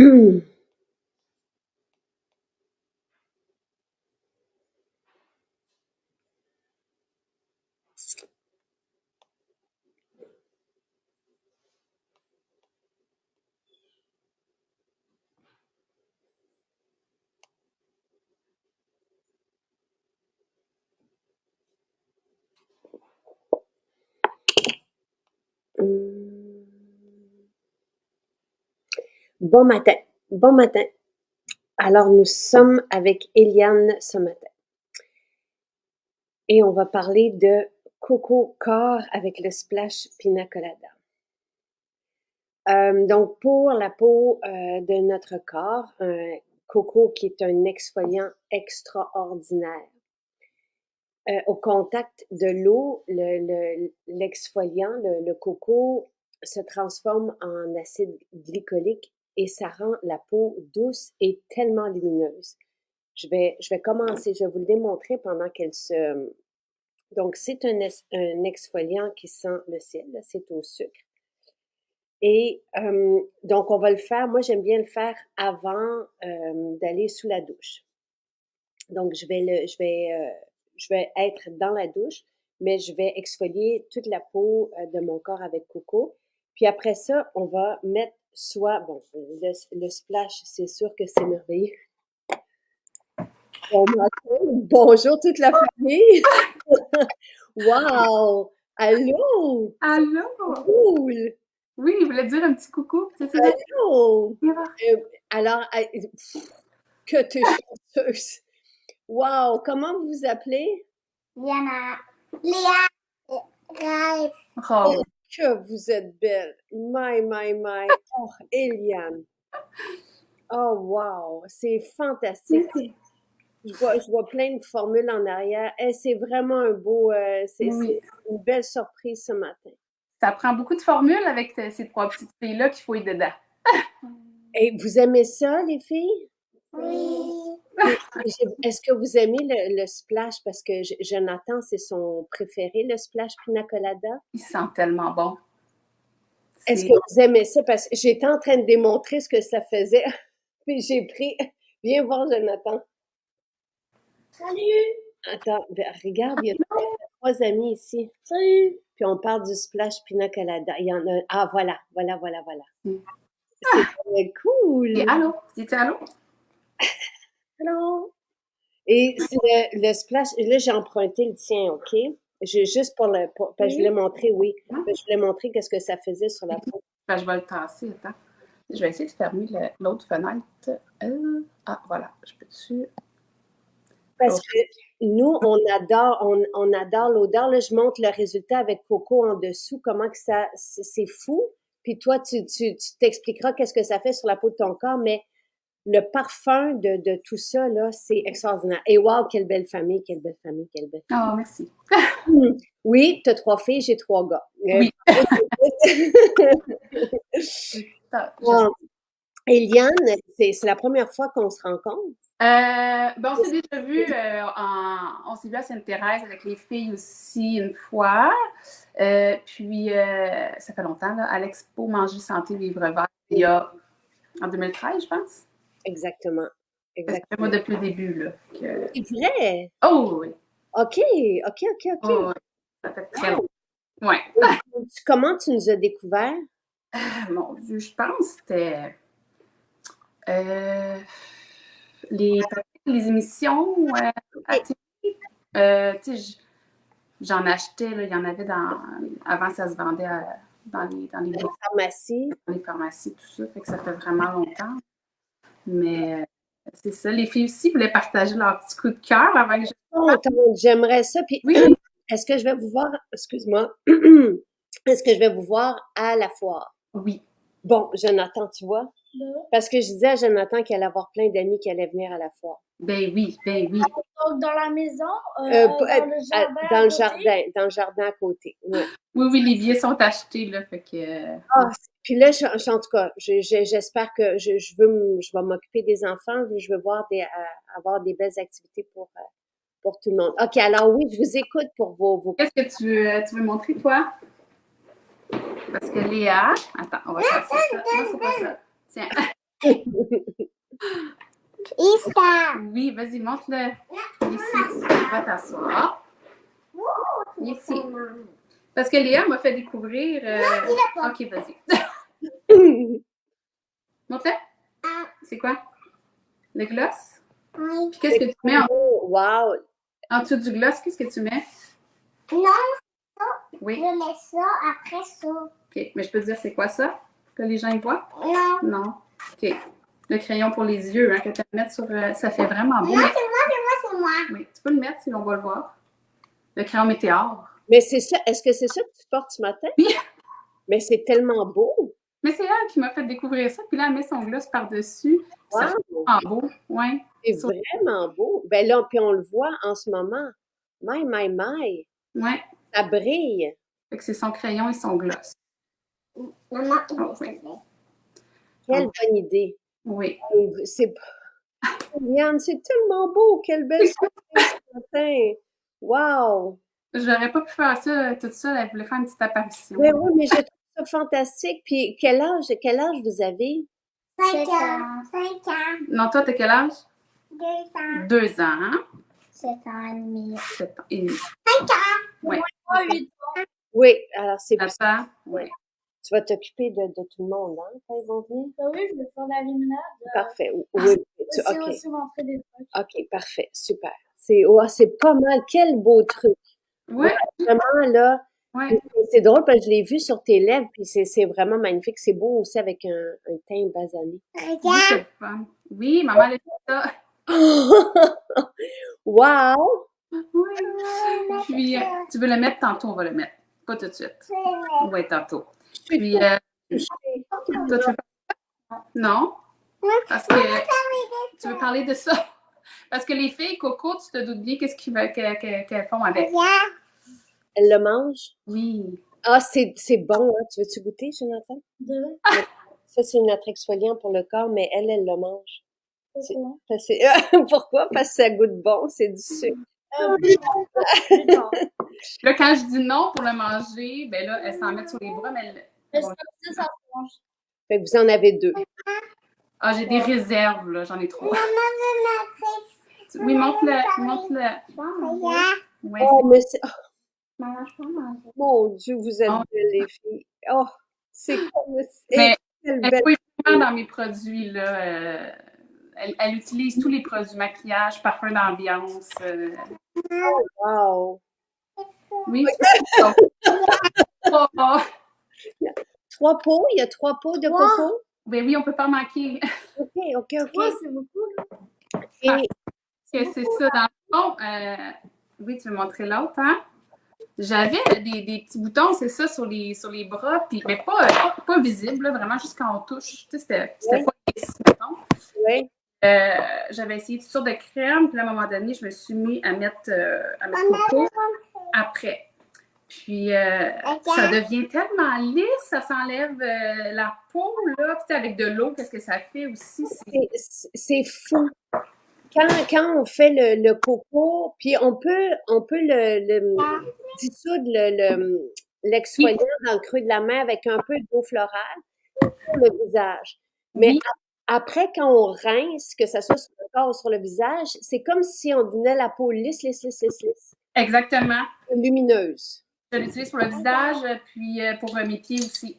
Hum. Bon matin, bon matin. Alors, nous sommes avec Eliane ce matin et on va parler de Coco Corps avec le Splash Pina Colada. Donc, pour la peau de notre corps, Coco qui est un exfoliant extraordinaire. Au contact de l'eau, l'exfoliant, le coco se transforme en acide glycolique et ça rend la peau douce et tellement lumineuse. Je vais commencer, je vais vous le démontrer pendant qu'elle se... Donc, c'est un exfoliant qui sent le ciel, c'est au sucre. Et donc, on va le faire, moi j'aime bien le faire avant d'aller sous la douche. Donc, je vais être dans la douche, mais je vais exfolier toute la peau de mon corps avec coco. Puis après ça, on va mettre bon, le splash, c'est sûr que c'est merveilleux. Bon matin, bonjour toute la famille. Wow! Allô! Allô? Cool! Oui, il voulait dire un petit coucou. C'est ça? Allô! Il va. Alors, que t'es chanceuse! Wow! Comment vous vous appelez? Liana. Léa. Rêve. Oh, Oh, que vous êtes belle! My! Oh, Eliane! Oh, wow! C'est fantastique! oui. Je vois plein de formules en arrière. Eh, c'est vraiment un beau, c'est Oui. une belle surprise ce matin. Ça prend beaucoup de formules avec ces trois petites filles-là qu'il faut y dedans. Et vous aimez ça, les filles? Oui. Est-ce que vous aimez le splash? Parce que Jonathan, c'est son préféré, le splash pina colada. Ils sentent tellement bon. Est-ce que vous aimez ça? Parce que j'étais en train de démontrer ce que ça faisait. Puis j'ai pris. Viens voir, Jonathan. Salut. Attends, regarde, il y a trois amis ici. Salut. Puis on parle du splash pina colada. Il y en a. Ah, voilà. Mm. C'est très cool. Et allô? Dis-tu allô? Allô? Et c'est le splash. Là, j'ai emprunté le tien, OK? Juste parce que je voulais montrer, oui. Je voulais montrer qu'est-ce que ça faisait sur la peau. Ben, je vais le tasser, attends. Je vais essayer de fermer l'autre fenêtre. Ah, voilà. Je peux-tu... Parce que nous, on adore l'odeur. Là, je montre le résultat avec Coco en dessous, comment que ça, c'est fou. Puis toi, tu t'expliqueras qu'est-ce que ça fait sur la peau de ton corps, mais le parfum de tout ça, là, c'est extraordinaire. Et wow, quelle belle famille, quelle belle famille, quelle belle famille. Oh, merci. Oui, t'as 3 filles, j'ai 3 gars. Oui. Bon. Eliane, c'est la première fois qu'on se rencontre? Ben, on s'est déjà vu, on s'est vu à Sainte-Thérèse avec les filles aussi une fois. Puis, ça fait longtemps, là, à l'Expo Manger Santé Vivre Vert, il y a en 2013, je pense. Exactement. Ça fait moi depuis le début, là. C'est vrai? Oh oui. OK. Oh, oui. Ça fait très longtemps. Ouais. Comment tu nous as découvert? Mon Dieu, je pense que c'était les émissions à télé. Tu sais, j'en achetais, là, il y en avait avant, ça se vendait dans les pharmacies. Dans les pharmacies, tout ça, fait que ça fait vraiment longtemps. Mais c'est ça, les filles aussi voulaient partager leur petit coup de cœur avant que je... J'aimerais ça. Puis, oui. Est-ce que je vais vous voir, excuse-moi, est-ce que je vais vous voir à la foire? Oui. Bon, Jonathan, tu vois? Parce que je disais à Jonathan qu'il allait avoir plein d'amis qui allaient venir à la foire. Ben oui. Donc, dans la maison, dans le jardin à côté. Ouais. Oui, les billets sont achetés, là, fait que... Puis là, en tout cas, j'espère que je vais m'occuper des enfants, je veux avoir des belles activités pour tout le monde. OK, alors oui, je vous écoute pour vos... Qu'est-ce que tu veux montrer, toi? Parce que Léa... Attends, on va faire ça. Non, c'est pas ça. Tiens. Ista. Oui, vas-y, montre-le. Ici, tu vas t'asseoir. Ici. Parce que Léa m'a fait découvrir. Ok, vas-y. Montre-le. Ah, C'est quoi? Le gloss? oui. Puis qu'est-ce que tu mets Wow! en dessous du gloss? Qu'est-ce que tu mets? Non, Oui. je mets ça après ça. Ok, mais je peux te dire c'est quoi ça? Que les gens y voient? Non. Non. Ok. Le crayon pour les yeux, hein, que tu vas mettre sur. Ça fait vraiment beau. Non, c'est moi. Oui, tu peux le mettre si on va le voir. Le crayon météore. Mais c'est ça, est-ce que c'est ça que tu portes ce matin? Oui. Mais c'est tellement beau! Mais c'est elle qui m'a fait découvrir ça. Puis là, elle met son gloss par-dessus. Ça fait Wow! vraiment beau. Ouais. C'est vraiment beau. Ben là, puis on le voit en ce moment. My. Ouais. Ça brille. Fait que c'est son crayon et son gloss. Maman, Oh, oui. Quelle bonne idée. Oui. C'est Yann, c'est tellement beau. Quelle belle soirée ce matin. Wow! J'aurais pas pu faire ça toute seule. Elle voulait faire une petite apparition. Mais oui, mais je trouve ça fantastique. Puis quel âge vous avez? 5 ans. 5 ans. Non, toi, t'as quel âge? 2 ans. 2 ans, hein? 7 ans et demi. 7 ans et demi. 5 ans. Ouais. Moi, 8 ans. Oui, alors c'est Papa? Oui. tu vas t'occuper de tout le monde, hein, quand ils vont venir? Oui, je vais faire la limonade. Parfait. Oui, C'est OK. aussi montrer des trucs. OK, parfait. Super. C'est pas mal. Quel beau truc. Ouais. Vraiment, là, Ouais. c'est drôle parce que je l'ai vu sur tes lèvres, puis c'est vraiment magnifique. C'est beau aussi avec un teint basané. Oui, Regarde. c'est le fun. Oui, maman, elle a fait ça. Wow! Oui. Puis, tu veux le mettre tantôt, on va le mettre. Pas tout de suite. Oui, tantôt. Puis, toi, tu veux pas? Non? Parce que tu veux parler de ça? Parce que les filles, Coco, tu te doutes bien qu'est-ce qu'elles font avec. Regarde. Elle le mange? Oui. Ah, c'est bon, hein? Tu veux-tu goûter, Jonathan? Deux. Ça, c'est notre exfoliant pour le corps, mais elle le mange. Pourquoi? Pourquoi? Parce que ça goûte bon, c'est du sucre. Là, quand je dis non pour le manger, ben là, elle s'en met sur les bras, mais elle... Mais bon. ça, ça se mange. Fait que vous en avez 2. Ah, j'ai des réserves, là, j'en ai 3. Maman veut Oui, montre-le. Regarde. Ouais, Oh, mais c'est... oh, Maman, je peux manger. mon Dieu, vous êtes Oh. belles, les filles. Oh, c'est comme... Mais quelle elle belle... peut vraiment dans mes produits, là. Elle utilise tous les produits maquillage, parfum d'ambiance. Wow! Oui, oh. 3 pots? Il y a 3 pots de coco? Ben oui, on peut pas manquer. OK. Ouais, c'est beaucoup. Et Que c'est ça, dans le fond. Oui, tu veux montrer l'autre, hein? J'avais des petits boutons, c'est ça, sur les bras, puis, mais pas visible, là, vraiment, juste quand on touche. Tu sais, c'était pas des petits boutons. oui. J'avais essayé toutes sortes de crèmes, puis à un moment donné, je me suis mis à mettre Coco après. Puis ça devient tellement lisse, ça s'enlève la peau, là. Puis avec de l'eau, qu'est-ce que ça fait aussi? C'est fou. Quand on fait le coco, puis on peut le dissoudre l'exfoliant dans le creux de la main avec un peu d'eau florale pour le visage. Mais Oui. après, quand on rince, que ça soit sur le corps ou sur le visage, c'est comme si on donnait la peau lisse, Exactement. lumineuse. Je l'utilise pour le visage, puis pour mes pieds aussi.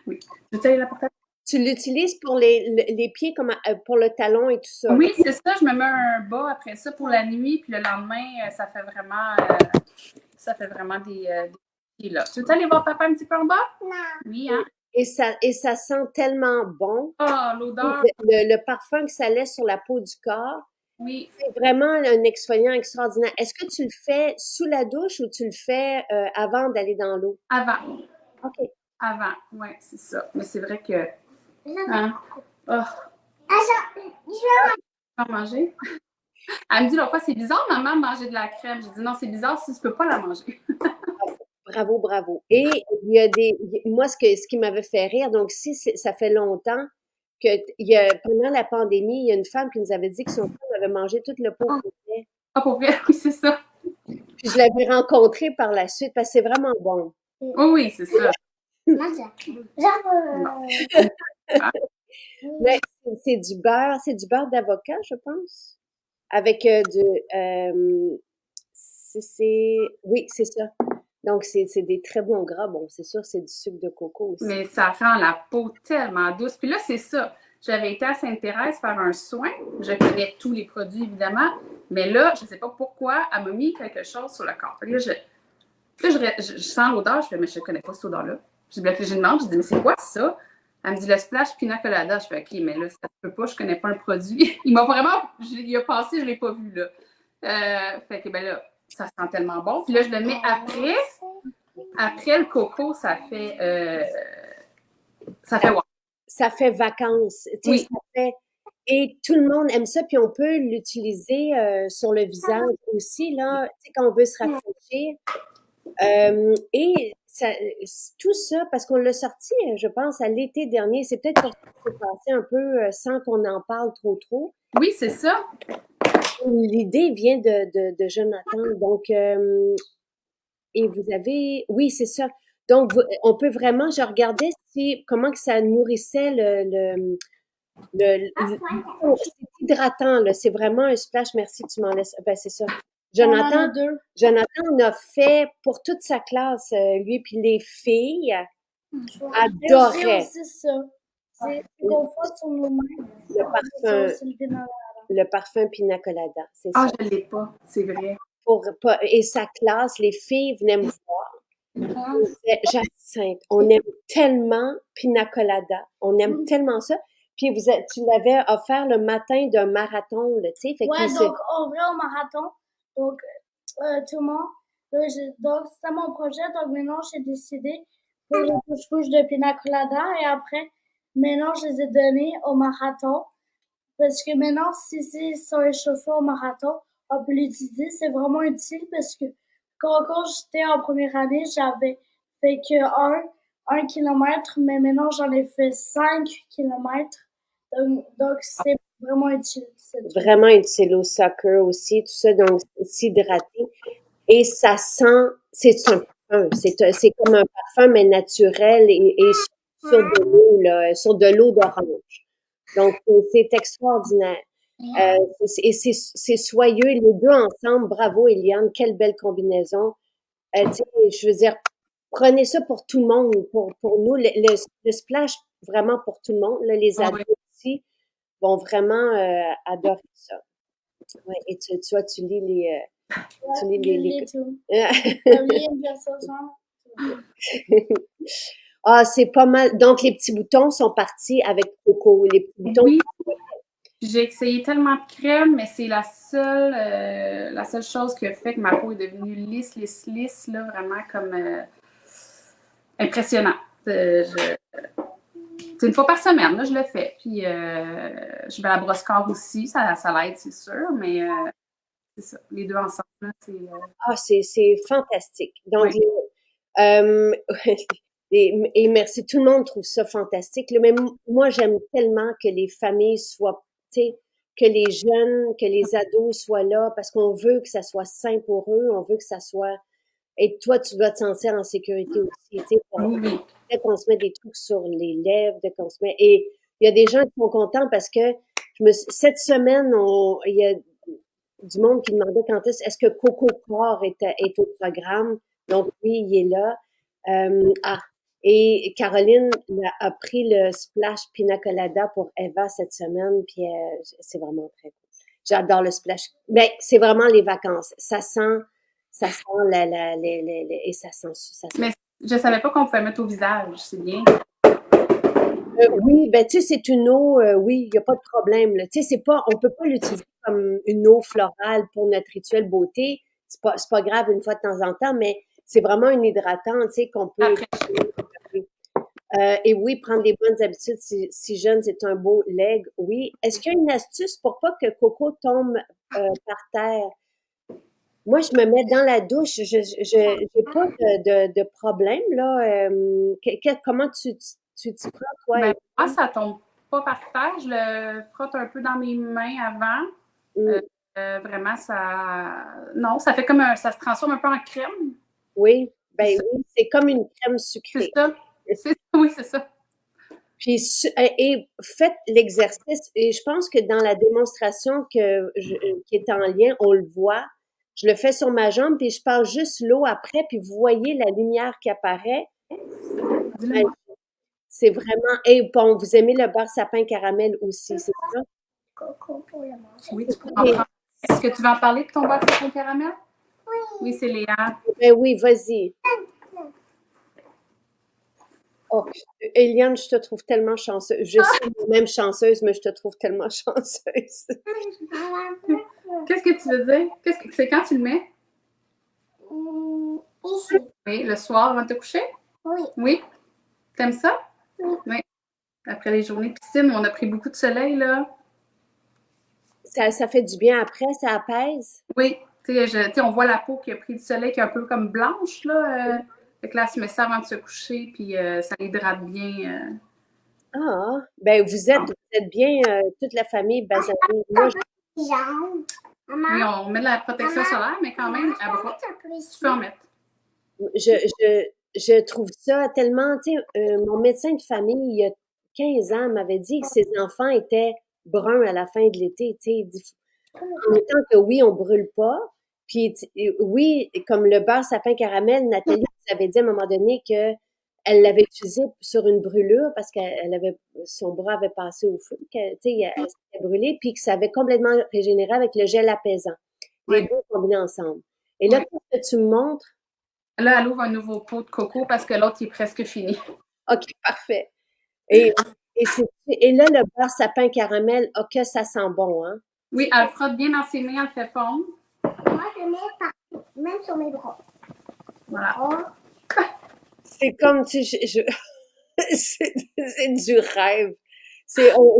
Oui. Tu veux aller la porter? Tu l'utilises pour les pieds comme pour le talon et tout ça. Oui, c'est ça. Je me mets un bas après ça pour la nuit, puis le lendemain, ça fait vraiment des pieds là. Tu veux aller voir papa un petit peu en bas? Non. Oui, hein? Et ça sent tellement bon. Oh, l'odeur! Le parfum que ça laisse sur la peau du corps, Oui. c'est vraiment un exfoliant extraordinaire. Est-ce que tu le fais sous la douche ou tu le fais avant d'aller dans l'eau? Avant. OK. Avant, oui, c'est ça. Mais c'est vrai que... Hein? Oh, Je vais pas manger. Elle me dit l'autre fois, c'est bizarre, maman, de manger de la crème. J'ai dit non, c'est bizarre si tu peux pas la manger. Bravo. Et il y a moi, ce qui m'avait fait rire, donc si ça fait longtemps pendant la pandémie, il y a une femme qui nous avait dit que son fils avait mangé tout le pot complet. Ah, pour vrai? Oui, c'est ça. Puis je l'avais rencontré par la suite parce que c'est vraiment bon. Oui, c'est ça. manger. Genre, Mais c'est du beurre d'avocat, je pense, avec oui, c'est ça. Donc, c'est des très bons gras. Bon, c'est sûr, c'est du sucre de coco aussi. Mais ça rend la peau tellement douce. Puis là, c'est ça. J'avais été à Sainte-Thérèse faire un soin. Je connais tous les produits, évidemment. Mais là, je ne sais pas pourquoi, elle m'a mis quelque chose sur le corps. Là, je sens l'odeur. Je fais, mais je ne connais pas cette odeur-là. Je demande, je dis, mais c'est quoi ça? Elle me dit, le splash pina colada. Je fais, OK, mais là, ça ne peut pas, je ne connais pas un produit. Il m'a vraiment, il a passé, je ne l'ai pas vu, là. Fait que, ben là, ça sent tellement bon. Puis là, je le mets après. Après le coco, ça fait wow. Ça fait vacances. Tu sais, Oui. Et tout le monde aime ça, puis on peut l'utiliser sur le visage aussi, là, tu sais, quand on veut se rafraîchir. Et tout ça, parce qu'on l'a sorti, je pense, à l'été dernier, c'est peut-être pour ça que c'est passé un peu sans qu'on en parle trop. Oui, c'est ça. L'idée vient de Jonathan. Donc, et vous avez... Oui, c'est ça. Donc, on peut vraiment... Je regardais comment que ça nourrissait c'est hydratant, là. C'est vraiment un splash. Merci, tu m'en laisses. Ben, c'est ça. Jonathan en a fait pour toute sa classe, lui, puis les filles adoraient. C'est ça. C'est qu'on fait sur nos mains. Le parfum pina colada, c'est ça. ça. Ah, je ne l'ai pas, c'est vrai. Et sa classe, les filles venaient me voir. Jacinthe, on aime tellement pina colada. On aime tellement ça. Puis tu l'avais offert le matin d'un marathon, là, tu sais. Ouais, donc on va au marathon. Donc, tout le monde. Donc, c'était mon projet. Donc, maintenant, j'ai décidé pour les couches de pina colada. Et après, maintenant, je les ai donnés au marathon. Parce que maintenant, si ils sont échauffés au marathon, on peut l'utiliser. C'est vraiment utile parce que quand j'étais en première année, j'avais fait que 1 kilomètre, mais maintenant, j'en ai fait 5 kilomètres. Donc c'est vraiment utile. Vraiment utile au soccer aussi, tout ça, donc s'hydrater. Et ça sent, c'est un parfum, c'est comme un parfum, mais naturel et sur de l'eau, là, sur de l'eau d'orange. Donc, c'est extraordinaire. Et c'est soyeux, les deux ensemble. Bravo, Eliane, quelle belle combinaison. Tu sais, je veux dire, prenez ça pour tout le monde, pour nous. Le splash, vraiment pour tout le monde. Là, les ados aussi vont vraiment adorer ça. Ouais, et tu vois, tu lis les... tu lis Ah, c'est pas mal. Donc, les petits boutons sont partis avec Coco. Les petits boutons. Oui. J'ai essayé tellement de crème, mais c'est la seule chose qui a fait que ma peau est devenue lisse, là, vraiment comme impressionnant. C'est une fois par semaine, là, je le fais. Puis, je vais à la brosse-corps aussi, ça l'aide, c'est sûr, mais c'est ça, les deux ensemble, là, c'est fantastique. Donc, et merci, tout le monde trouve ça fantastique. Mais moi, j'aime tellement que les familles soient, tu sais, que les jeunes, que les ados soient là, parce qu'on veut que ça soit sain pour eux, on veut que ça soit... Et toi, tu dois te sentir en sécurité aussi, tu sais, peut-être qu'on se met des trucs sur les lèvres, qu'on se met... Et il y a des gens qui sont contents parce que cette semaine, il y a du monde qui demandait quand est-ce que Coco Corps est au programme. Donc, oui, il est là. Et Caroline a pris le splash pina colada pour Eva cette semaine, puis c'est vraiment très cool. J'adore le splash. Mais c'est vraiment les vacances. Ça sent et ça sent. Mais je savais pas qu'on pouvait mettre au visage, c'est bien. Oui, ben tu sais, c'est une eau, oui, il n'y a pas de problème. Tu sais, on peut pas l'utiliser comme une eau florale pour notre rituel beauté. C'est pas grave une fois de temps en temps, mais c'est vraiment une hydratante, tu sais, qu'on peut. Et oui, prendre des bonnes habitudes si jeune, c'est un beau leg. Oui. Est-ce qu'il y a une astuce pour pas que Coco tombe par terre? Moi, je me mets dans la douche. Je n'ai pas de problème, là. Comment tu t'y prends, toi? Ben, moi, ça tombe pas par terre. Je le frotte un peu dans mes mains avant. Vraiment, ça... Non, ça fait comme ça se transforme un peu en crème. Oui, ben oui, c'est comme une crème sucrée. C'est ça. Oui, c'est ça. Puis, et faites l'exercice. Et je pense que dans la démonstration qui est en lien, on le voit. Je le fais sur ma jambe, puis je passe juste l'eau après, puis vous voyez la lumière qui apparaît. Dis-le moi. C'est vraiment... Et bon, vous aimez le beurre sapin caramel aussi, c'est ça? Coco pour le manger. Oui, tu peux en prendre. Est-ce que tu veux en parler de ton beurre sapin caramel? Oui, c'est Léa. Ben oui, vas-y. Oh, Eliane, je te trouve tellement chanceuse. Je suis moi-même chanceuse, mais je te trouve tellement chanceuse. Qu'est-ce que tu veux dire? C'est quand tu le mets? Ici. Oui, le soir avant de te coucher? Oui. Oui? T'aimes ça? Oui. Après les journées de piscine où on a pris beaucoup de soleil, là. Ça fait du bien après, ça apaise. Oui, tu sais, on voit la peau qui a pris du soleil, qui est un peu comme blanche, là. Fait que là, tu mets ça avant de se coucher, puis ça hydrate bien. Ah, ben vous êtes bien toute la famille basanée. Moi, Oui, on met de la protection solaire, mais quand même, à bras, tu peux en mettre. je trouve ça tellement, tu sais, mon médecin de famille, il y a 15 ans, m'avait dit que ses enfants étaient bruns à la fin de l'été, tu sais. Il dit, en étant que oui, on brûle pas. Puis oui, comme le beurre sapin caramel, Nathalie nous avait dit à un moment donné que elle l'avait utilisé sur une brûlure parce qu'elle avait son bras avait passé au feu, tu sais, elle s'était brûlée, puis que ça avait complètement régénéré avec le gel apaisant. Les Oui. deux combinés ensemble. Et là, Oui. qu'est-ce que tu me montres? Là, elle ouvre un nouveau pot de coco parce que l'autre, il est presque fini. OK, parfait. Et là, le beurre sapin caramel, oh, que ça sent bon, hein? Oui, elle frotte bien dans ses mains, elle fait fondre. Moi, je mets partout, même sur mes bras. Voilà. C'est comme, tu sais, c'est du rêve.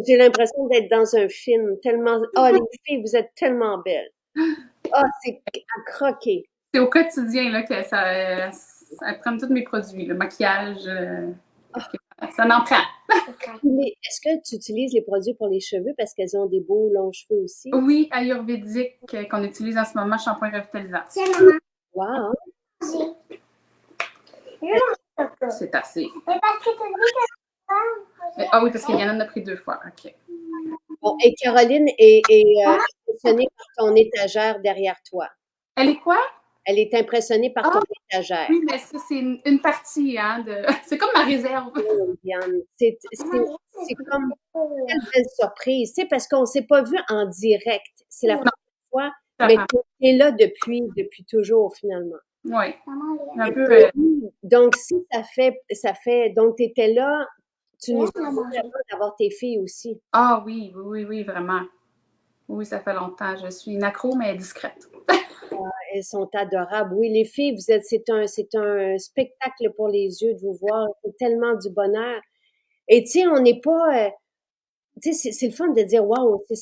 J'ai l'impression d'être dans un film, tellement, les filles, vous êtes tellement belles. C'est à croquer. C'est au quotidien là, que ça prend tous mes produits, le maquillage. Ça n'en prend. Mais est-ce que tu utilises les produits pour les cheveux parce qu'elles ont des beaux longs cheveux aussi? Oui, ayurvédique qu'on utilise en ce moment, shampoing revitalisant. Tiens, maman. Wow! C'est assez. Mais parce que tu dis que Ah oui, parce qu'Yann en a pris 2 fois. OK. Bon, et Caroline est impressionnée par ton étagère derrière toi. Elle est quoi? Elle est impressionnée par ton étagère. Oui, mais ça, c'est une partie, hein, c'est comme ma réserve. Diane. C'est comme quelle belle surprise, tu sais, parce qu'on ne s'est pas vu en direct. C'est la première fois, mais tu es là depuis toujours, finalement. Oui. Un peu. Donc, si ça fait, donc tu étais là, tu nous as dit d'avoir tes filles aussi. Ah oui, vraiment. Oui, ça fait longtemps. Je suis une accro, mais discrète. Elles sont adorables. Oui, les filles, c'est un spectacle pour les yeux de vous voir. C'est tellement du bonheur. Et tu sais, on n'est pas, tu sais, c'est le fun de dire, wow, tout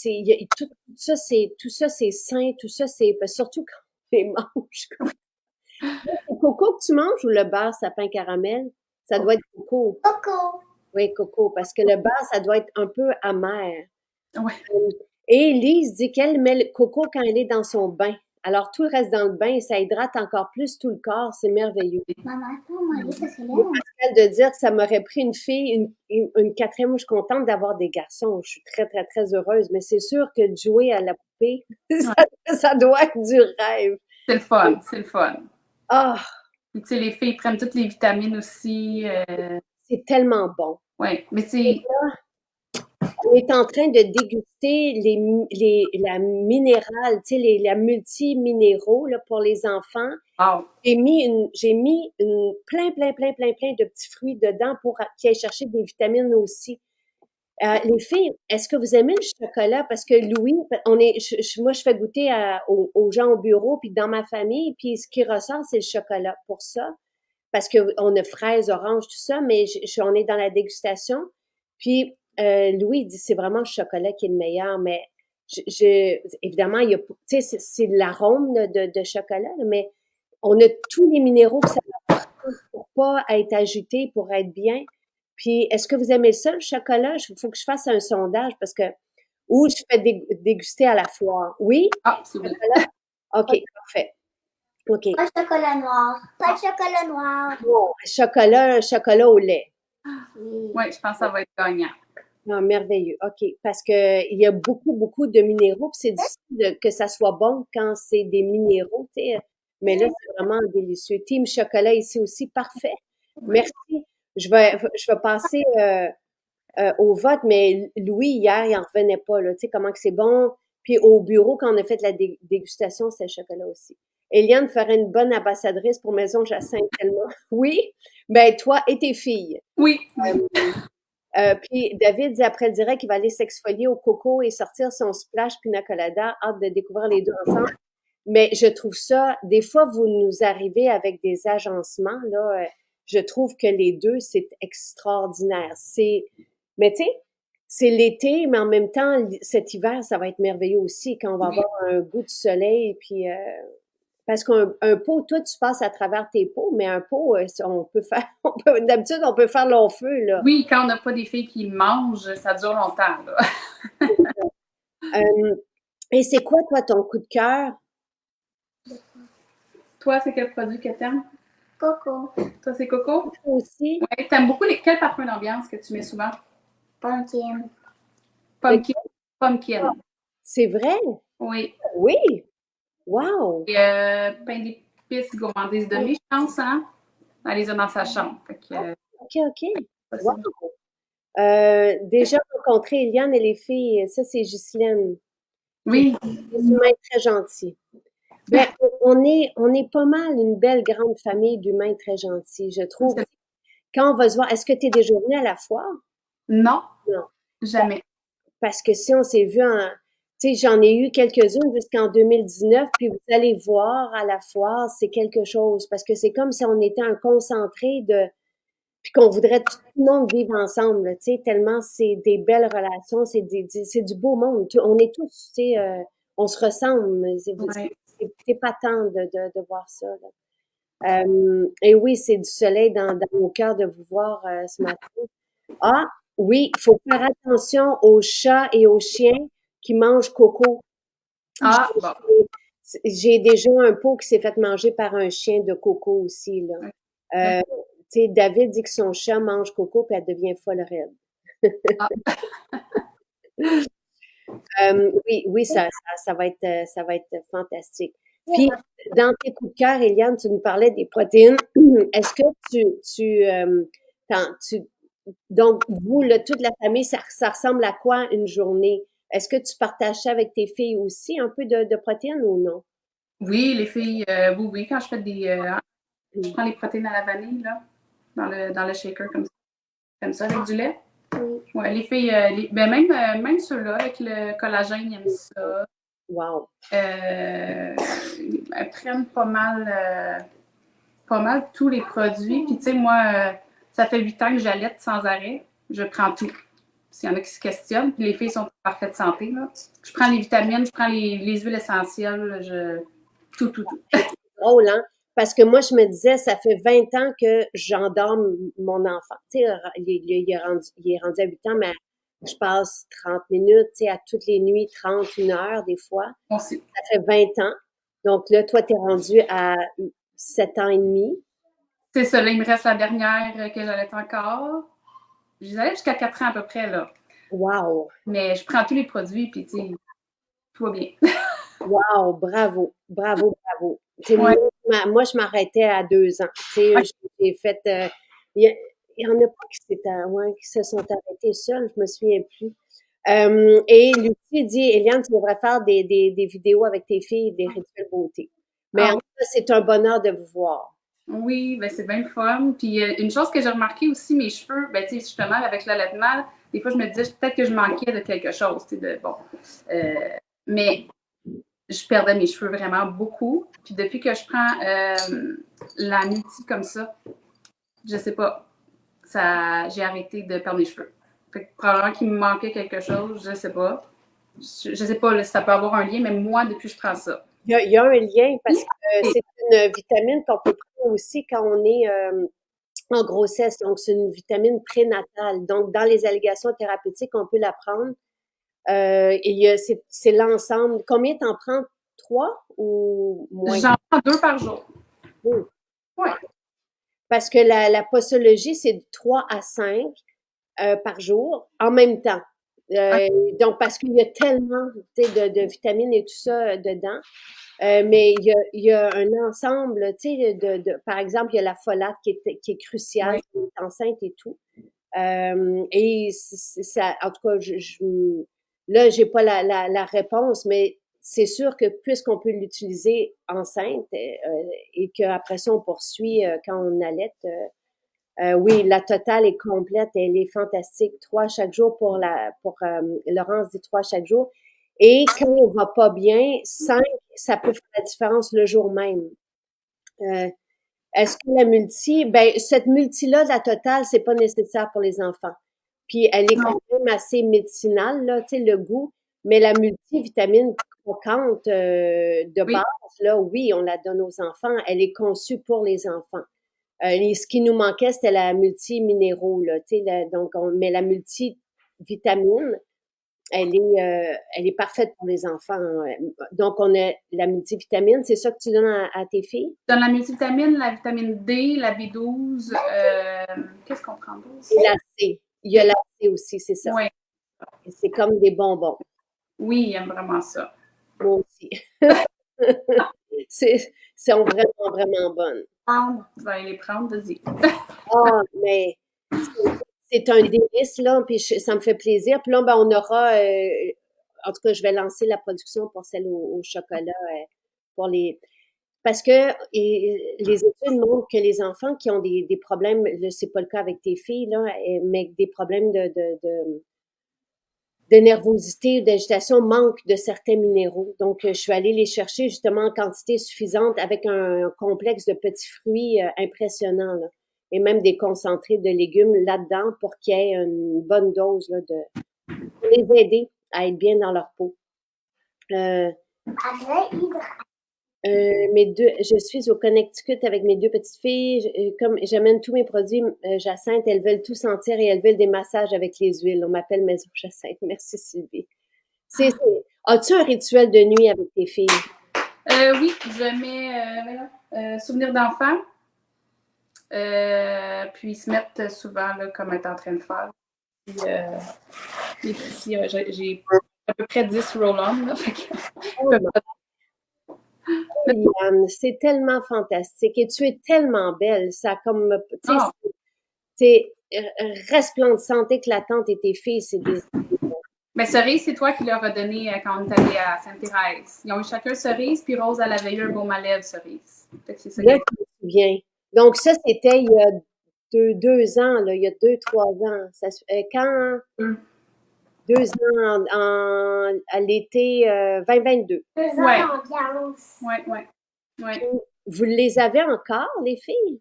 ça, c'est sain, tout ça, c'est, surtout quand on les mange. C'est coco que tu manges ou le beurre sapin caramel? Ça doit être coco. Coco. Oui, coco, parce que le beurre, ça doit être un peu amer. Oui. Et Lise dit qu'elle met le coco quand elle est dans son bain. Alors, tout le reste dans le bain, ça hydrate encore plus tout le corps. C'est merveilleux. Maman, moi, ça c'est Et Pascal de dire que ça m'aurait pris une fille, une quatrième, où je suis contente d'avoir des garçons. Je suis très, très, très heureuse. Mais c'est sûr que de jouer à la poupée, ça doit être du rêve. C'est le fun, c'est le fun. Ah! Puis, tu sais, les filles prennent toutes les vitamines aussi. C'est tellement bon. Oui, mais c'est... On est en train de déguster la minérale, tu sais, la multi-minéraux là, pour les enfants. Wow. J'ai mis plein de petits fruits dedans pour qu'ils aillent chercher des vitamines aussi. Les filles, est-ce que vous aimez le chocolat? Parce que Louis, moi, je fais goûter aux gens au bureau, puis dans ma famille, puis ce qui ressort, c'est le chocolat pour ça. Parce qu'on a fraises, oranges, tout ça, mais on est dans la dégustation. Puis Louis dit c'est vraiment le chocolat qui est le meilleur, mais évidemment, il y a, tu sais, c'est l'arôme de chocolat, mais on a tous les minéraux que ça va pour pas être agité, pour être bien. Puis, est-ce que vous aimez ça, le chocolat? Il faut que je fasse un sondage parce que, ou je fais déguster à la foire. Oui? Ah, c'est oui. OK, parfait. OK. Pas de chocolat noir. Pas de chocolat noir. Bon, chocolat au lait. Oui, je pense que ça va être gagnant. Ah, merveilleux. OK. Parce que il y a beaucoup, beaucoup de minéraux, puis c'est difficile que ça soit bon quand c'est des minéraux, tu sais. Mais là, c'est vraiment délicieux. Team chocolat ici aussi, parfait. Merci. Je vais passer au vote, mais Louis, hier, il en revenait pas, là. Tu sais, comment que c'est bon. Puis au bureau, quand on a fait la dégustation, c'était le chocolat aussi. Eliane ferait une bonne ambassadrice pour Maison Jacinthe tellement. Oui? Ben, toi et tes filles. Oui. Puis David dit après le direct qu'il va aller s'exfolier au coco et sortir son splash pina colada. Hâte de découvrir les deux ensemble. Mais je trouve ça, des fois, vous nous arrivez avec des agencements, là. Je trouve que les deux, c'est extraordinaire. Mais tu sais, c'est l'été, mais en même temps, cet hiver, ça va être merveilleux aussi quand on va avoir un goût de soleil. Puis, parce qu'un pot, toi, tu passes à travers tes pots, mais un pot, on peut faire, d'habitude, on peut faire long feu, là. Oui, quand on n'a pas des filles qui mangent, ça dure longtemps, là. Et c'est quoi, toi, ton coup de cœur? Toi, c'est quel produit que t'aimes? Coco. Toi, c'est Coco? Toi aussi? Ouais, t'aimes beaucoup quel parfum d'ambiance que tu mets souvent? Pumpkin. Pumpkin. Pumpkin. C'est vrai? Oui. Oui! Wow! Et pain d'épices gourmandise demi, je pense, hein? Elle les a dans sa chambre. Fait que, OK. Wow! Déjà rencontré Eliane et les filles, ça, c'est Ghislaine. oui. Des humains très gentils. Ben, on est pas mal une belle grande famille d'humains très gentils, je trouve. Quand on va se voir, est-ce que tu es déjà venu à la foire? Non, Non. jamais. Parce que si on s'est vu tu sais, j'en ai eu quelques-unes jusqu'en 2019, puis vous allez voir à la foire, c'est quelque chose. Parce que c'est comme si on était un concentré puis qu'on voudrait tout le monde vivre ensemble, tu sais, tellement c'est des belles relations, c'est du beau monde. On est tous, tu sais, on se ressemble. Ouais. C'est épatant de voir ça, là. Et oui, c'est du soleil dans nos cœurs de vous voir ce matin. Ah, oui, il faut faire attention aux chats et aux chiens qui mangent coco. Ah, bon. J'ai déjà un pot qui s'est fait manger par un chien de coco aussi, là. Tu sais, David dit que son chat mange coco puis elle devient folle raide. Ah. Oui, ça va être fantastique. Puis, dans tes coups de cœur, Eliane, tu nous parlais des protéines. Est-ce que donc, vous, là, toute la famille, ça ressemble à quoi une journée? Est-ce que tu partages ça avec tes filles aussi, un peu de protéines ou non? Oui, les filles, oui, quand je fais je prends les protéines à la vanille, là, dans le shaker, comme ça, avec du lait. Oui. Ouais, les filles, ben même ceux-là, avec le collagène, ils aiment ça. Wow. Elles prennent pas mal tous les produits. Puis, tu sais, moi, ça fait 8 ans que j'allaite sans arrêt. Je prends tout. S'il y en a qui se questionnent, puis les filles sont en parfaite santé, là. Je prends les vitamines, je prends les huiles essentielles, tout. C'est drôle, hein? Parce que moi, je me disais, ça fait 20 ans que j'endorme mon enfant. Tu sais, il est rendu à 8 ans, mais je passe 30 minutes, tu sais, à toutes les nuits, 1 heure des fois. Aussi. Ça fait 20 ans. Donc là, toi, tu es rendu à 7 ans et demi. C'est ça, là, il me reste la dernière que j'allais encore. J'allais jusqu'à 4 ans à peu près, là. Wow! Mais je prends tous les produits, puis tu sais, tout va bien. Wow! Bravo! Tu sais, Ouais. moi, je m'arrêtais à 2 ans. Tu sais, j'ai fait... il y en a pas qui se sont arrêtés seuls, je me souviens plus. Et Lucie dit, Eliane, tu devrais faire des vidéos avec tes filles, des rituels beauté. Mais en tout cas, c'est un bonheur de vous voir. Oui, ben c'est bien le fun. Puis une chose que j'ai remarqué aussi, mes cheveux, ben tu sais, justement, avec l'allaitement, des fois, je me disais peut-être que je manquais de quelque chose, tu sais, mais je perdais mes cheveux vraiment beaucoup. Puis depuis que je prends la multi comme ça, je sais pas, j'ai arrêté de perdre mes cheveux. Fait que probablement qu'il me manquait quelque chose, je sais pas. Je sais pas là, si ça peut avoir un lien, mais moi, depuis que je prends ça. Il y a un lien parce que c'est une vitamine qu'on peut prendre aussi quand on est en grossesse. Donc, c'est une vitamine prénatale. Donc, dans les allégations thérapeutiques, on peut la prendre. C'est l'ensemble. Combien t'en prends? 3 ou moins? J'en prends 2 par jour. Oh. Ouais. Parce que la posologie, c'est de 3 à 5 par jour en même temps. Donc, parce qu'il y a tellement de vitamines et tout ça dedans. Mais il y a un ensemble, tu sais, par exemple, il y a la folate qui est cruciale Oui. quand on est enceinte et tout. Et ça, en tout cas, là, j'ai pas la réponse, mais c'est sûr que puisqu'on peut l'utiliser enceinte et qu'après ça, on poursuit quand on allaite, oui, la totale est complète, elle est fantastique. 3 chaque jour pour Laurence dit 3 chaque jour. Et quand on va pas bien, 5, ça peut faire la différence le jour même. Est-ce que la cette multi-là, la totale, c'est pas nécessaire pour les enfants. Puis elle est quand même assez médicinale, là, tu sais, le goût, mais la multivitamine croquante de Oui. base, là, oui, on la donne aux enfants. Elle est conçue pour les enfants. Ce qui nous manquait, c'était la multi-minéraux, là, tu sais, donc mais la multivitamine, elle est parfaite pour les enfants. Donc, on a la multivitamine, c'est ça que tu donnes à tes filles? Dans la multivitamine, la vitamine D, la B12, qu'est-ce qu'on prend d'autre? Et la C. Il y a la C aussi, c'est ça. Oui. C'est comme des bonbons. Oui, il aime vraiment ça. Moi aussi. sont vraiment, vraiment bonnes. Tu vas aller les prendre, vas-y. Ah, mais c'est un délice, là, puis ça me fait plaisir. Puis là, ben, on aura, en tout cas, je vais lancer la production pour celle au chocolat, pour les, parce que les études montrent que les enfants qui ont des problèmes, là, c'est pas le cas avec tes filles, là, mais des problèmes de nervosité ou d'agitation manquent de certains minéraux. Donc, je suis allée les chercher justement en quantité suffisante avec un complexe de petits fruits impressionnant, là, et même des concentrés de légumes là-dedans pour qu'il y ait une bonne dose là, pour les aider à être bien dans leur peau. Je suis au Connecticut avec mes 2 petites filles. Comme j'amène tous mes produits Jacinthe, elles veulent tout sentir et elles veulent des massages avec les huiles. On m'appelle Maison Jacinthe. Merci Sylvie. As-tu un rituel de nuit avec tes filles? Oui, je mets souvenir d'enfant. Puis ils se mettent souvent là, comme être en train de faire. Puis, j'ai à peu près 10 roll-on. Liliane, c'est tellement fantastique et tu es tellement belle. Ça comme, tu Oh. sais, resplendissante, éclatante et tes filles, c'est des... Mais cerise, c'est toi qui leur as donné quand on est allé à Sainte-Thérèse. Ils ont eu chacun cerise, puis Rose, elle avait eu un baume à lèvres cerise. C'est ça. Là, je me souviens. Donc ça, c'était il y a 2 ans, là, il y a 2-3 ans. Ça, quand... 2 ans à l'été 2022. 2 ans Ouais. d'ambiance. Ouais. Vous les avez encore, les filles?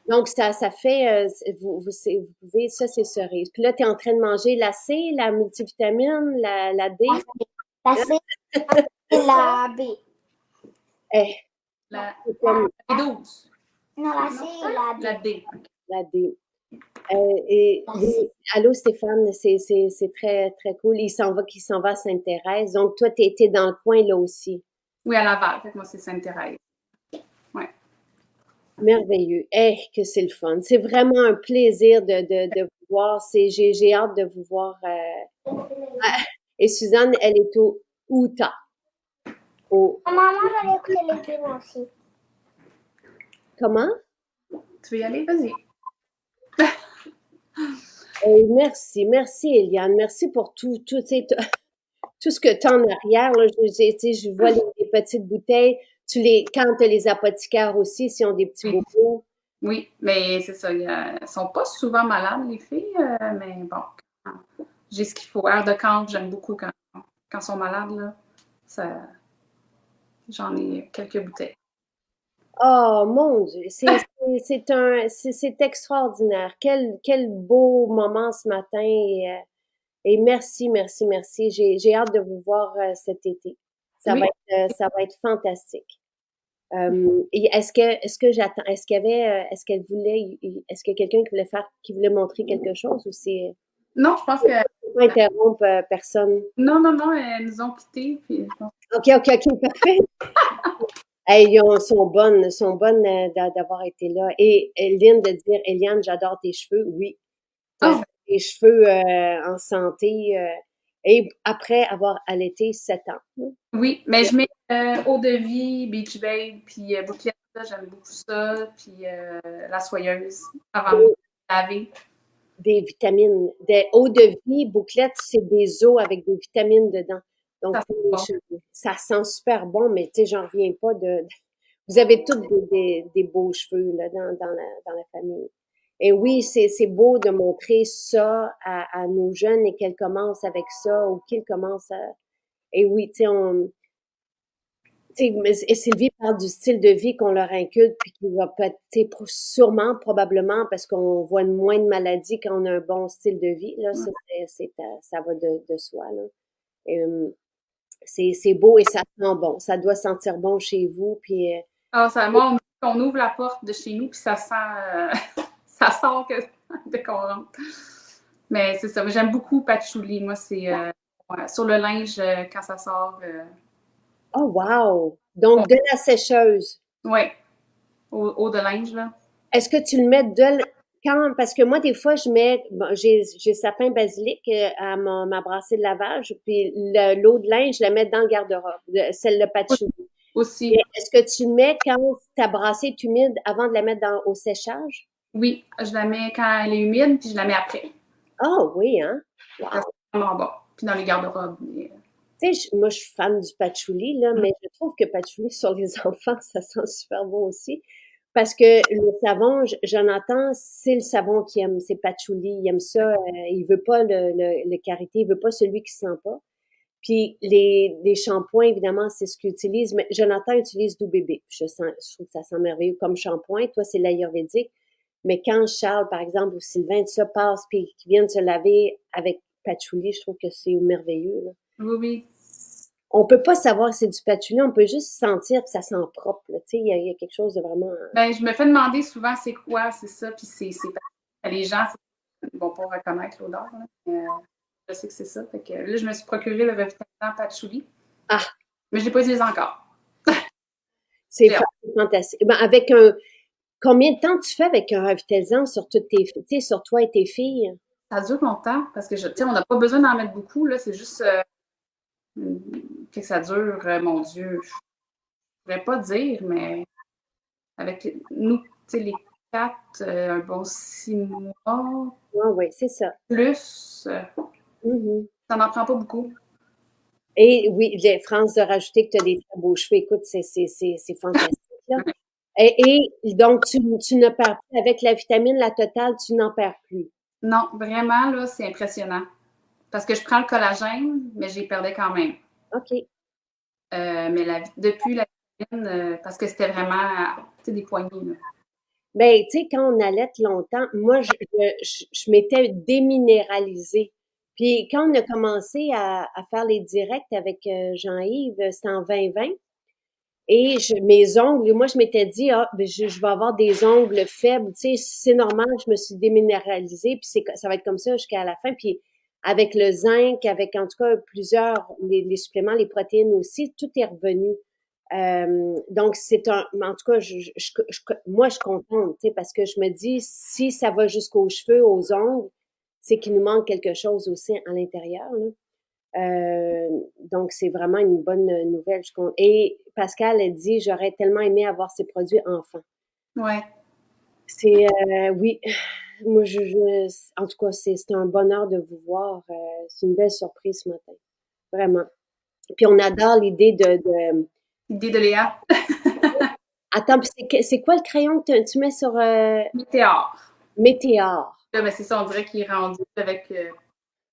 Donc, ça fait, vous pouvez, ça, c'est cerise. Puis là, tu es en train de manger la C, la multivitamine, la D. La C et la B. La C'est comme B12. Non, la C et la D. La D. la D. Allô, Stéphane, c'est très, très cool. Il s'en va à Sainte-Thérèse. Donc, toi, tu étais dans le coin, là aussi. Oui, à Laval. Fait que moi, c'est Sainte-Thérèse. Ouais. Merveilleux. Que c'est le fun. C'est vraiment un plaisir de vous voir. J'ai hâte de vous voir. Et Suzanne, elle est au Utah. Maman, j'allais écouter les films aussi. Comment? Tu veux y aller? Vas-y. Merci Eliane. Merci pour tout ce que tu as en arrière. Là. Je vois les petites bouteilles. Quand tu as les apothicaires aussi, s'ils ont des petits bobos. Oui, mais c'est ça. Elles sont pas souvent malades, les filles, mais bon, j'ai ce qu'il faut. Air de camp, j'aime beaucoup quand elles sont malades. Là, j'en ai quelques bouteilles. Oh mon Dieu, c'est extraordinaire. Quel beau moment ce matin et merci. J'ai hâte de vous voir cet été. Ça va être fantastique. Et est-ce que j'attends, est-ce qu'il y avait, est-ce qu'il y a quelqu'un qui voulait montrer quelque chose ou c'est... Non, je pense que... Pas interrompre personne. Non, elles nous ont quittés. Puis... OK, parfait. Hey, sont bonnes d'avoir été là. Et Lynn de dire, Eliane, j'adore tes cheveux. Oui, Oh, tes cheveux en santé. Et après avoir allaité 7 ans. oui, mais je mets eau de vie, Beach Babe, puis bouclette, là, j'aime beaucoup ça, puis la soyeuse avant de me laver. Des vitamines, des eaux de vie, bouclettes, c'est des eaux avec des vitamines dedans. Donc, Ça pour sent les bon. cheveux, ça sent super bon, mais tu sais, j'en reviens pas vous avez tous des beaux cheveux là, dans la famille. Et oui, c'est beau de montrer ça à nos jeunes et qu'elles commencent avec ça ou qu'ils commencent à... Et oui, tu sais, et Sylvie parle du style de vie qu'on leur inculque, puis qui va peut-être, tu sais, sûrement, probablement, parce qu'on voit moins de maladies quand on a un bon style de vie, là, ça, ça va de soi, là. Et, c'est beau et ça sent bon. Ça doit sentir bon chez vous, puis Ah, moi, on ouvre la porte de chez nous, puis ça sent, ça sort dès qu'on rentre. Mais c'est ça, j'aime beaucoup patchouli. Moi, c'est ouais, sur le linge, quand ça sort. oh wow! Donc, de la sécheuse. Ouais, eau de linge, là. Est-ce que tu le mets quand, parce que moi, des fois, je mets, bon, j'ai sapin basilic à ma brassée de lavage, puis l'eau de linge, je la mets dans le garde-robe, celle de patchouli. Et Aussi, est-ce que tu mets quand ta brassée est humide avant de la mettre au séchage? oui, je la mets quand elle est humide, puis je la mets après. Ah oui, hein? Ça Wow! sent vraiment bon. Puis dans les garde-robes. Tu sais, moi, je suis fan du patchouli, là, mais je trouve que patchouli sur les enfants, ça sent super bon aussi. Parce que le savon, Jonathan, c'est le savon qu'il aime, c'est patchouli. Il aime ça. Il veut pas le karité, il veut pas celui qui sent pas. Puis les shampoings, évidemment, c'est ce qu'il utilise. Mais Jonathan utilise Doux Bébé. Je trouve que ça sent merveilleux comme shampoing. Toi, c'est l'ayurvédique. Mais quand Charles, par exemple, ou Sylvain, tout ça passe, puis qu'ils viennent se laver avec patchouli, je trouve que c'est merveilleux, là. Oui, oui. On peut pas savoir que c'est du patchouli, on peut juste sentir que ça sent propre, là. Tu sais, il y a quelque chose de vraiment... Ben, je me fais demander souvent c'est quoi, c'est ça, puis les gens ils vont pas reconnaître l'odeur, là. Je sais que c'est ça. Fait que là, je me suis procuré le revitalisant patchouli, Ah, mais je l'ai pas utilisé encore. c'est J'ai hâte. fantastique. Ben, combien de temps tu fais avec un revitalisant sur toutes tu sais, sur toi et tes filles? Ça dure longtemps parce que on n'a pas besoin d'en mettre beaucoup, là. C'est juste que ça dure, mon Dieu. Je pourrais pas dire, mais avec nous, tu sais, les quatre, un bon 6 mois, Ah oui, c'est ça. plus, Mhm. ça n'en prend pas beaucoup. Et oui, France, de rajouter que tu as des très beaux cheveux, écoute, c'est fantastique, là. Donc, tu ne perds plus, avec la vitamine, la totale, tu n'en perds plus. Non, vraiment, là, c'est impressionnant. Parce que je prends le collagène, mais j'y perdais quand même. OK. Mais depuis la vitamine, parce que c'était vraiment, tu sais, des poignées, là. Ben, tu sais, quand on allait longtemps, moi, je m'étais déminéralisée. Puis quand on a commencé à faire les directs avec Jean-Yves, c'était en 2020. Et mes ongles, moi, je m'étais dit, ah, ben, je vais avoir des ongles faibles. Tu sais, c'est normal, je me suis déminéralisée. Puis ça va être comme ça jusqu'à la fin. Puis avec le zinc, avec en tout cas plusieurs, les suppléments, les protéines aussi, tout est revenu. Donc, en tout cas, moi, je suis contente, tu sais, parce que je me dis, si ça va jusqu'aux cheveux, aux ongles, c'est qu'il nous manque quelque chose aussi à l'intérieur, là. Donc, c'est vraiment une bonne nouvelle. Et Pascal a dit, j'aurais tellement aimé avoir ces produits enfants. Ouais. C'est, oui, moi, en tout cas, c'est un bonheur de vous voir. C'est une belle surprise ce matin. Vraiment. Puis on adore l'idée Idée de Léa. Attends, puis c'est quoi le crayon que tu mets sur Météore. Météor? Là, ben, c'est ça, on dirait qu'il est rendu avec.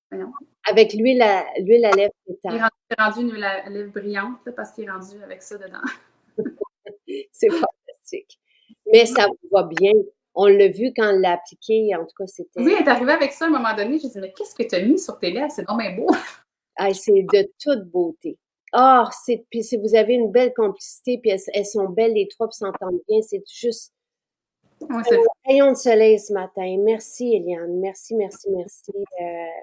Voyons. Avec l'huile à lèvres Il Météor. est rendu une lèvre brillante, là, parce qu'il est rendu avec ça dedans. C'est fantastique. Mais ça vous va bien. On l'a vu quand on l'a appliqué. En tout cas, Oui, c'était... elle est arrivée avec ça à un moment donné. J'ai dit, mais qu'est-ce que tu as mis sur tes lèvres? C'est vraiment beau. Ah, c'est de toute beauté. Ah, puis si vous avez une belle complicité, puis elles sont belles les trois, puis s'entendent bien, c'est juste Oui, un c'est rayon de soleil ce matin. Merci, Eliane. Merci, merci, merci.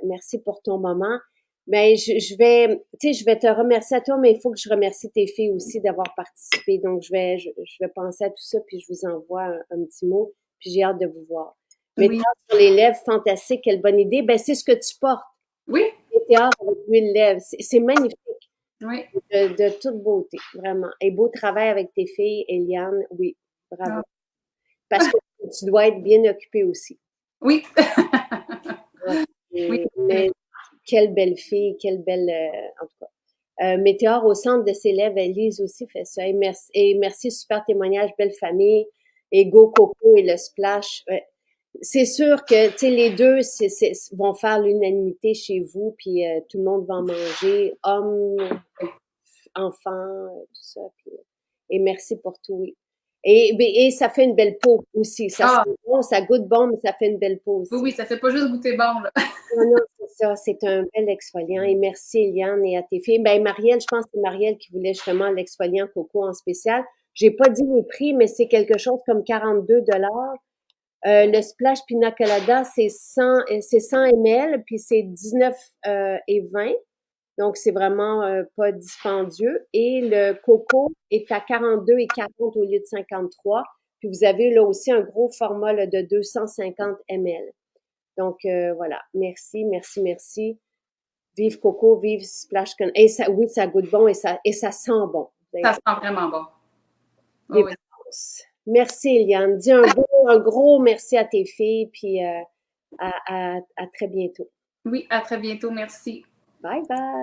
Merci pour ton moment. Ben, je vais, tu sais, je vais te remercier à toi, mais il faut que je remercie tes filles aussi d'avoir participé. Donc, je vais penser à tout ça, puis je vous envoie un petit mot, puis j'ai hâte de vous voir. Mais Oui. sur les lèvres, fantastique, quelle bonne idée. Ben, c'est ce que tu portes. Oui. Météor avec l'huile lèvres. C'est magnifique. Oui. De toute beauté, vraiment. Et beau travail avec tes filles, Eliane. Oui, bravo. Ah. Parce que tu dois être bien occupée aussi. Oui. Et- Oui. mais quelle belle fille, quelle belle, en tout cas. Météor au centre de ses lèvres, Elise aussi fait ça. Et merci, super témoignage, belle famille. Et Go Coco et le Splash. C'est sûr que, tu sais, les deux vont faire l'unanimité chez vous, puis tout le monde va en manger, hommes, enfants, tout ça. Puis, et merci pour tout, oui. Et ça fait une belle peau aussi. Ça Ah. sent bon, ça goûte bon, mais ça fait une belle peau aussi. Oui, ça fait pas juste goûter bon, là. Non, non, c'est ça. C'est un bel exfoliant. Et merci, Eliane, et à tes filles. Ben, Marielle, je pense que c'est Marielle qui voulait justement l'exfoliant coco en spécial. J'ai pas dit les prix, mais c'est quelque chose comme 42 $. Le Splash Pina Colada, c'est 100 ml, puis c'est 19 et 20. Donc, c'est vraiment pas dispendieux. Et le coco est à 42 et 40 au lieu de 53. Puis vous avez là aussi un gros format là, de 250 ml. Donc, voilà. Merci, merci, merci. Vive Coco, vive Splash Con. Et ça, oui, ça goûte bon et ça sent bon. Ça sent vraiment bon. Des Oui. vacances. Merci, Eliane. Dis un gros merci à tes filles, puis à très bientôt. Oui, à très bientôt. Merci. Bye bye.